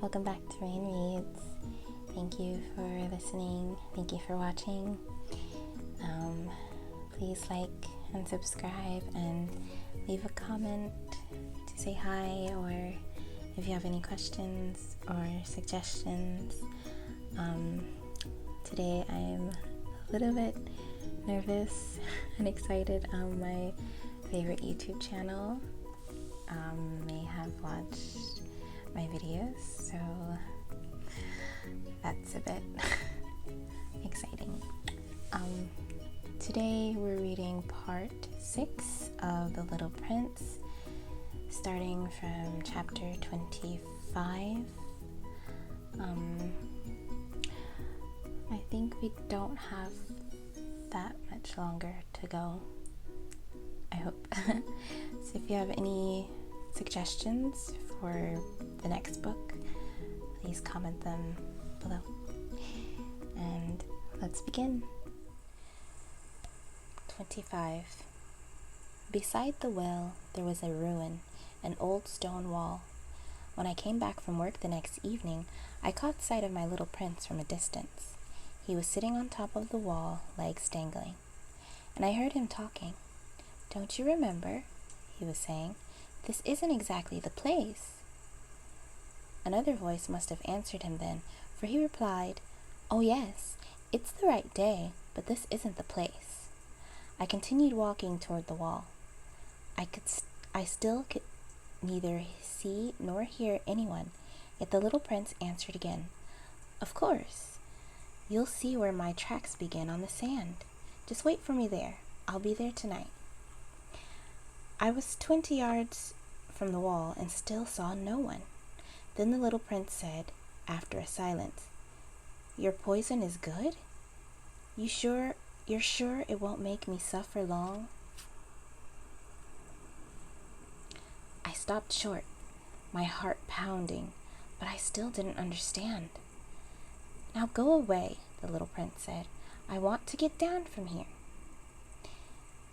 Welcome back to Rain Reads. Thank you for listening. Thank you for watching. Please like and subscribe and leave a comment to say hi, or if you have any questions or suggestions. Today I'm a little bit nervous and excited. My favorite YouTube channel may have watched my videos, so that's a bit exciting. Today we're reading part 6 of The Little Prince, starting from chapter 25. I think we don't have that much longer to go, I hope. So if you have any suggestions for the next book, please comment them below. And let's begin. 25. Beside the well, there was a ruin, an old stone wall. When I came back from work the next evening, I caught sight of my little prince from a distance. He was sitting on top of the wall, legs dangling, and I heard him talking. "Don't you remember?" he was saying. "This isn't exactly the place." Another voice must have answered him then, for he replied, "Oh yes, it's the right day, but this isn't the place." I continued walking toward the wall. I still could neither see nor hear anyone, yet the little prince answered again, "Of course. You'll see where my tracks begin on the sand. Just wait for me there. I'll be there tonight." I was 20 yards from the wall and still saw no one. Then the little prince said, after a silence, "Your poison is good? You're sure it won't make me suffer long?" I stopped short, my heart pounding, but I still didn't understand. "Now go away," the little prince said. "I want to get down from here."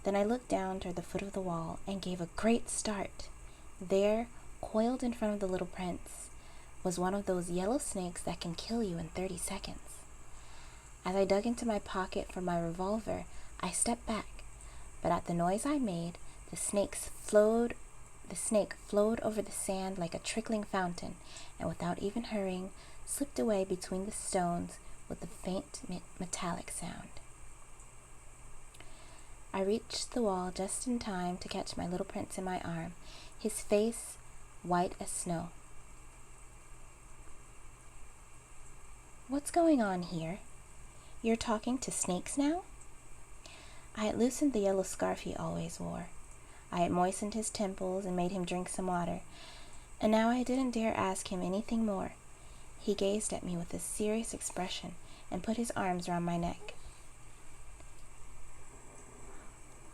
Then I looked down toward the foot of the wall and gave a great start. There, coiled in front of the little prince, was one of those yellow snakes that can kill you in 30 seconds. As I dug into my pocket for my revolver, I stepped back, but at the noise I made, the snake flowed over the sand like a trickling fountain, and without even hurrying, slipped away between the stones with a faint metallic sound. I reached the wall just in time to catch my little prince in my arm, his face white as snow. "What's going on here? You're talking to snakes now?" I had loosened the yellow scarf he always wore. I had moistened his temples and made him drink some water, and now I didn't dare ask him anything more. He gazed at me with a serious expression and put his arms around my neck.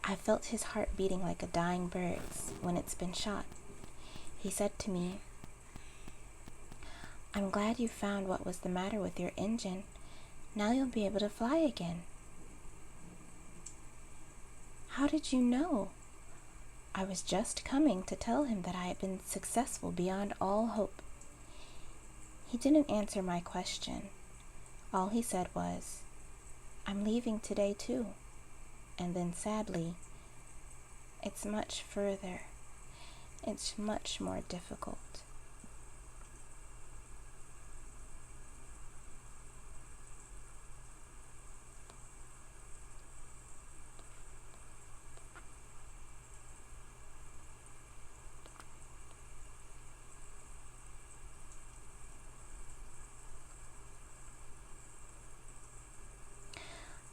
I felt his heart beating like a dying bird's when it's been shot. He said to me, "I'm glad you found what was the matter with your engine. Now you'll be able to fly again." "How did you know?" I was just coming to tell him that I had been successful beyond all hope. He didn't answer my question. All he said was, "I'm leaving today too." And then sadly, "It's much further. It's much more difficult."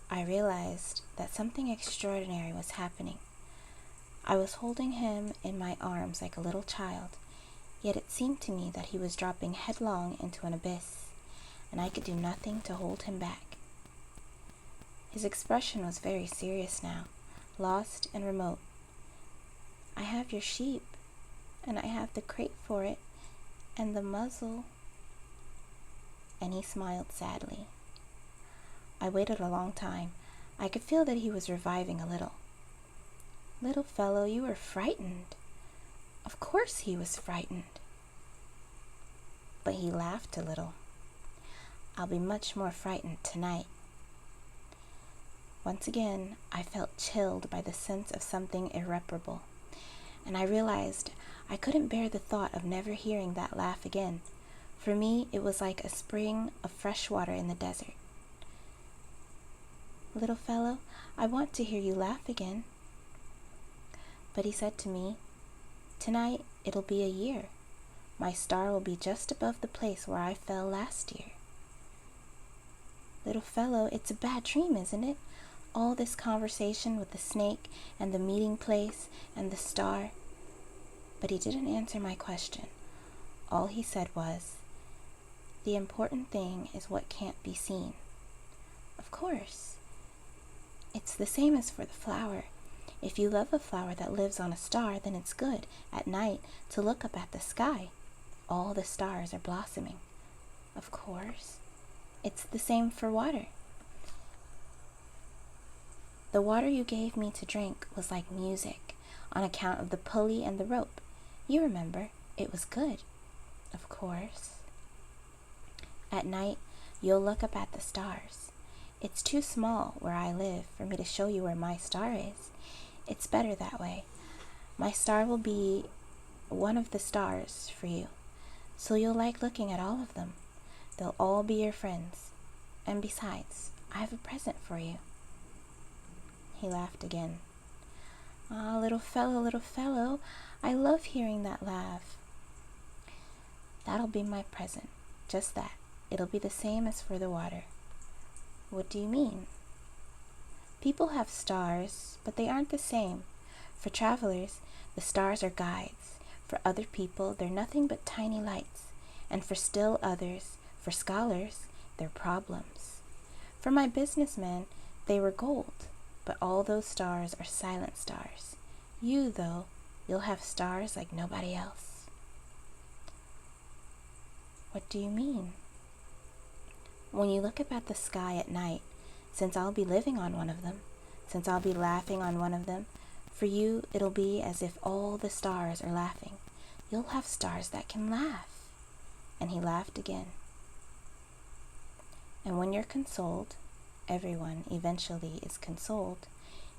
I realized that something extraordinary was happening. I was holding him in my arms like a little child, yet it seemed to me that he was dropping headlong into an abyss, and I could do nothing to hold him back. His expression was very serious now, lost and remote. "I have your sheep, and I have the crate for it, and the muzzle." And he smiled sadly. I waited a long time. I could feel that he was reviving a little. "Little fellow, you were frightened." Of course he was frightened. but he laughed a little. "I'll be much more frightened tonight." Once again, I felt chilled by the sense of something irreparable, and I realized I couldn't bear the thought of never hearing that laugh again. For me, it was like a spring of fresh water in the desert. "Little fellow, I want to hear you laugh again." But he said to me, "Tonight it'll be a year. My star will be just above the place where I fell last year." "Little fellow, it's a bad dream, isn't it? All this conversation with the snake and the meeting place and the star." But he didn't answer my question. All he said was, "The important thing is what can't be seen." Of course. It's the same as for the flower. If you love a flower that lives on a star, then it's good, at night, to look up at the sky. All the stars are blossoming. Of course. It's the same for water. The water you gave me to drink was like music, on account of the pulley and the rope. You remember, it was good. Of course. At night, you'll look up at the stars. It's too small where I live for me to show you where my star is. It's better that way. My star will be one of the stars for you, so you'll like looking at all of them. They'll all be your friends. And besides, I have a present for you." He laughed again. "Ah, little fellow, I love hearing that laugh." "That'll be my present, just that. It'll be the same as for the water." "What do you mean?" "People have stars, but they aren't the same. For travelers, the stars are guides. For other people, they're nothing but tiny lights. And for still others, for scholars, they're problems. For my businessmen, they were gold. But all those stars are silent stars. You, though, you'll have stars like nobody else." "What do you mean?" "When you look up at the sky at night, since I'll be living on one of them, since I'll be laughing on one of them, for you it'll be as if all the stars are laughing. You'll have stars that can laugh." And he laughed again. "And when you're consoled, everyone eventually is consoled,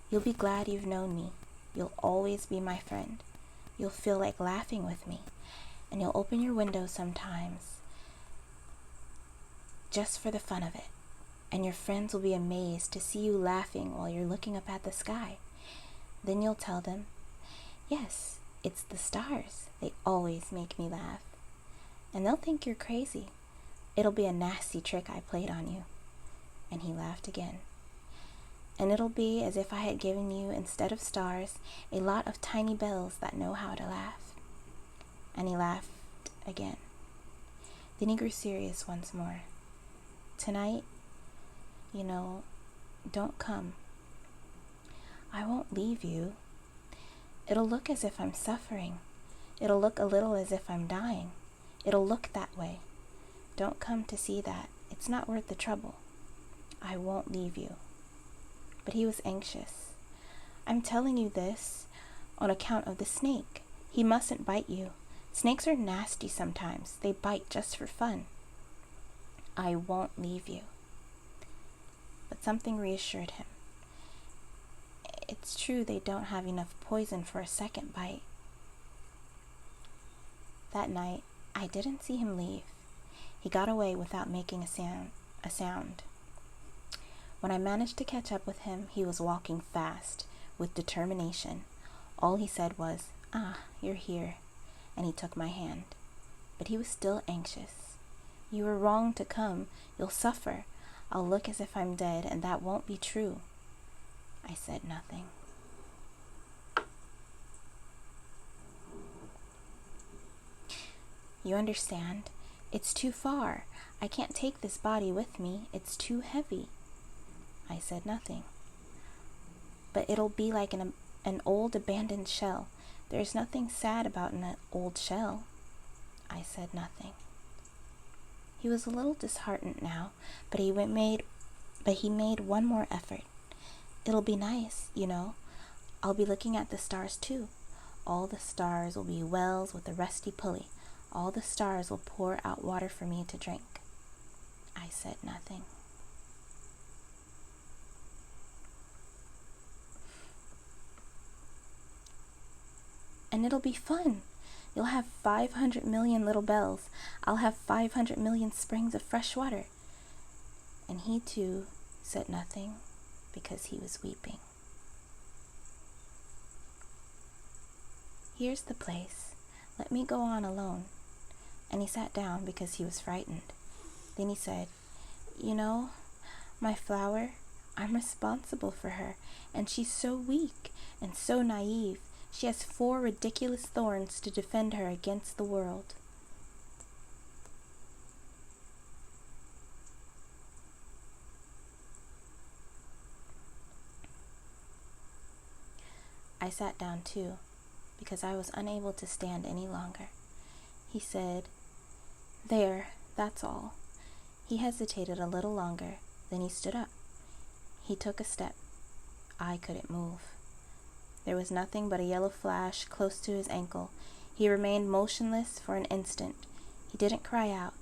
you'll be glad you've known me. You'll always be my friend. You'll feel like laughing with me, and you'll open your window sometimes just for the fun of it, and your friends will be amazed to see you laughing while you're looking up at the sky. Then you'll tell them, 'Yes, it's the stars. They always make me laugh.' And they'll think you're crazy. It'll be a nasty trick I played on you." And he laughed again. "And it'll be as if I had given you, instead of stars, a lot of tiny bells that know how to laugh." And he laughed again. Then he grew serious once more. "Tonight, don't come. I won't leave you. It'll look as if I'm suffering. It'll look a little as if I'm dying. It'll look that way. Don't come to see that. It's not worth the trouble. I won't leave you." But he was anxious. "I'm telling you this on account of the snake. He mustn't bite you. Snakes are nasty sometimes. They bite just for fun." "I won't leave you." But something reassured him. It's true they don't have enough poison for a second bite. That night, I didn't see him leave. He got away without making a sound. When I managed to catch up with him, he was walking fast, with determination. All he said was, "Ah, you're here," and he took my hand. But he was still anxious. "You were wrong to come. You'll suffer. I'll look as if I'm dead, and that won't be true." I said nothing. "You understand? It's too far. I can't take this body with me. It's too heavy." I said nothing. "But it'll be like an old abandoned shell. There's nothing sad about an old shell." I said nothing. He was a little disheartened now, but he made one more effort. "It'll be nice, I'll be looking at the stars too. All the stars will be wells with a rusty pulley. All the stars will pour out water for me to drink. I said nothing. And it'll be fun. You'll have 500 million little bells. I'll have 500 million springs of fresh water. And he too said nothing because he was weeping. Here's the place. Let me go on alone. And he sat down because he was frightened. Then he said, "You know, my flower, I'm responsible for her, and she's so weak and so naive. She has 4 ridiculous thorns to defend her against the world." I sat down too, because I was unable to stand any longer. He said, "There, that's all." He hesitated a little longer, then he stood up. He took a step. I couldn't move. There was nothing but a yellow flash close to his ankle. He remained motionless for an instant. He didn't cry out.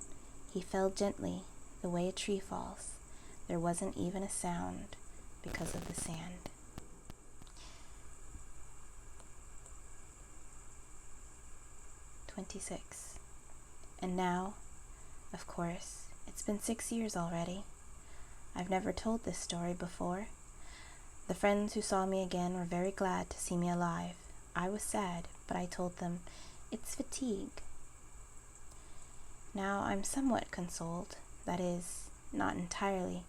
He fell gently, the way a tree falls. There wasn't even a sound because of the sand. "26. And now, of course, it's been 6 years already. I've never told this story before. The friends who saw me again were very glad to see me alive. I was sad, but I told them, it's fatigue. Now I'm somewhat consoled, that is, not entirely,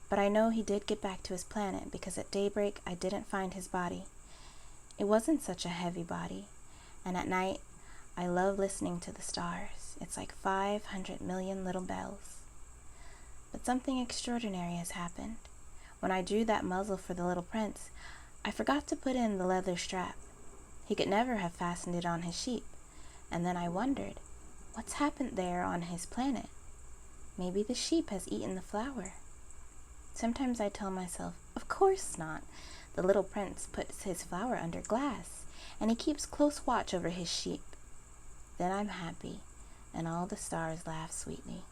but I know he did get back to his planet because at daybreak I didn't find his body. It wasn't such a heavy body, and at night I love listening to the stars. It's like 500 million little bells. But something extraordinary has happened. When I drew that muzzle for the little prince, I forgot to put in the leather strap. He could never have fastened it on his sheep. And then I wondered, what's happened there on his planet? Maybe the sheep has eaten the flower. Sometimes I tell myself, of course not. The little prince puts his flower under glass, and he keeps close watch over his sheep. Then I'm happy, and all the stars laugh sweetly.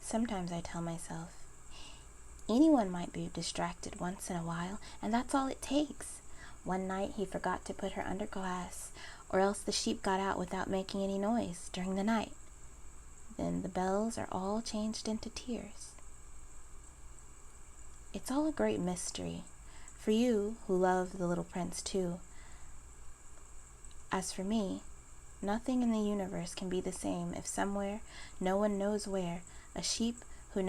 Sometimes I tell myself, anyone might be distracted once in a while, and that's all it takes. One night he forgot to put her under glass, or else the sheep got out without making any noise during the night. Then the bells are all changed into tears. It's all a great mystery, for you who love the little prince too. As for me, nothing in the universe can be the same if somewhere, no one knows where, a sheep who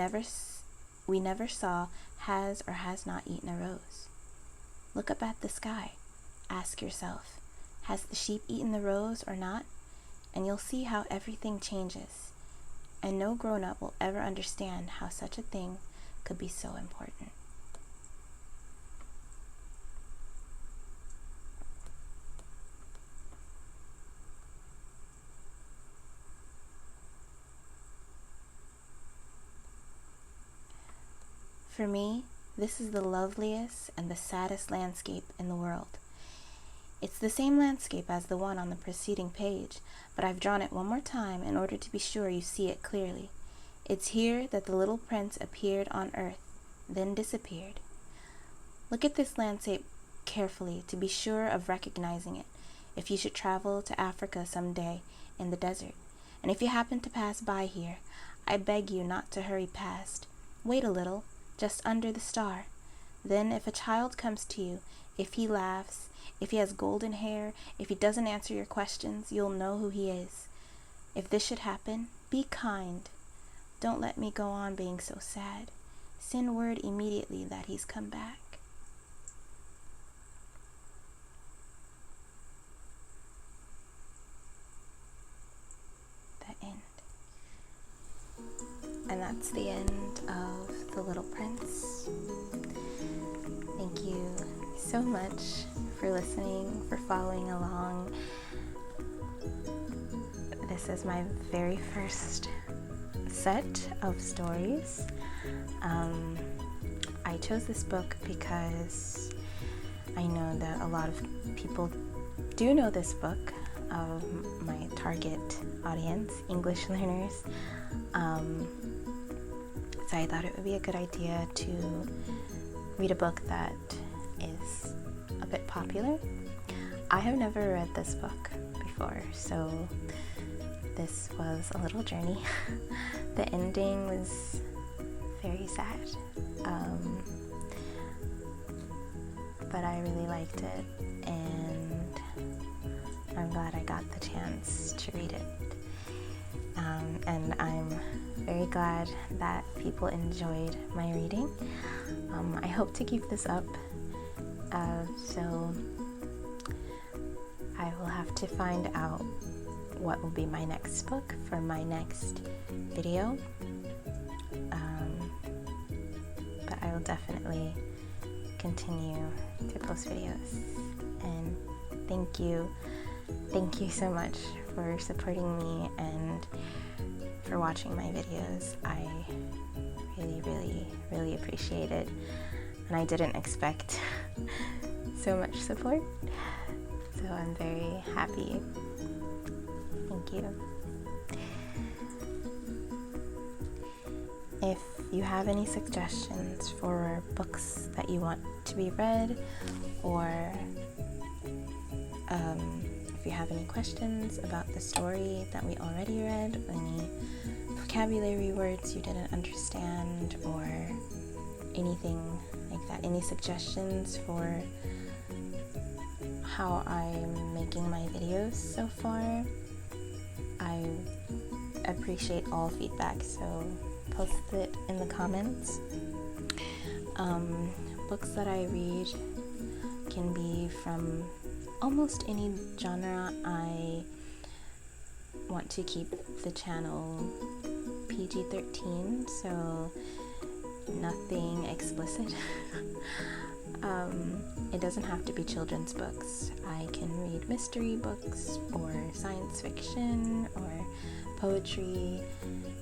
we never saw has or has not eaten a rose. Look up at the sky. Ask yourself, has the sheep eaten the rose or not? And you'll see how everything changes. And no grown-up will ever understand how such a thing could be so important. For me, this is the loveliest and the saddest landscape in the world. It's the same landscape as the one on the preceding page, but I've drawn it one more time in order to be sure you see it clearly. It's here that the little prince appeared on earth, then disappeared. Look at this landscape carefully to be sure of recognizing it if you should travel to Africa someday in the desert. And if you happen to pass by here, I beg you not to hurry past. Wait a little, just under the star. Then if a child comes to you, if he laughs, if he has golden hair, if he doesn't answer your questions, you'll know who he is. If this should happen, be kind. Don't let me go on being so sad. Send word immediately that he's come back. The end. And that's the end of The Little Prince. Thank you so much for listening, for following along. This is my very first set of stories. I chose this book because I know that a lot of people do know this book, of my target audience, English learners. So I thought it would be a good idea to read a book that is a bit popular. I have never read this book before, so this was a little journey. The ending was very sad, but I really liked it, and I'm glad I got the chance to read it. And I'm very glad that people enjoyed my reading. I hope to keep this up, so I will have to find out what will be my next book for my next video, but I will definitely continue to post videos. And thank you so much for supporting me and for watching my videos. I really appreciate it, and I didn't expect so much support, so I'm very happy. Thank you. If you have any suggestions for books that you want to be read, or if you have any questions about the story that we already read, any vocabulary words you didn't understand, or anything like that, any suggestions for how I'm making my videos so far, I appreciate all feedback, so post it in the comments. Books that I read can be from almost any genre. I want to keep the channel PG-13, so nothing explicit. It doesn't have to be children's books. I can read mystery books or science fiction or poetry,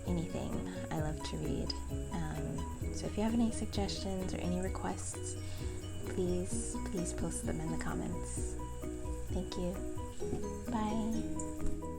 anything. I love to read. So if you have any suggestions or any requests, please post them in the comments. Thank you. Bye.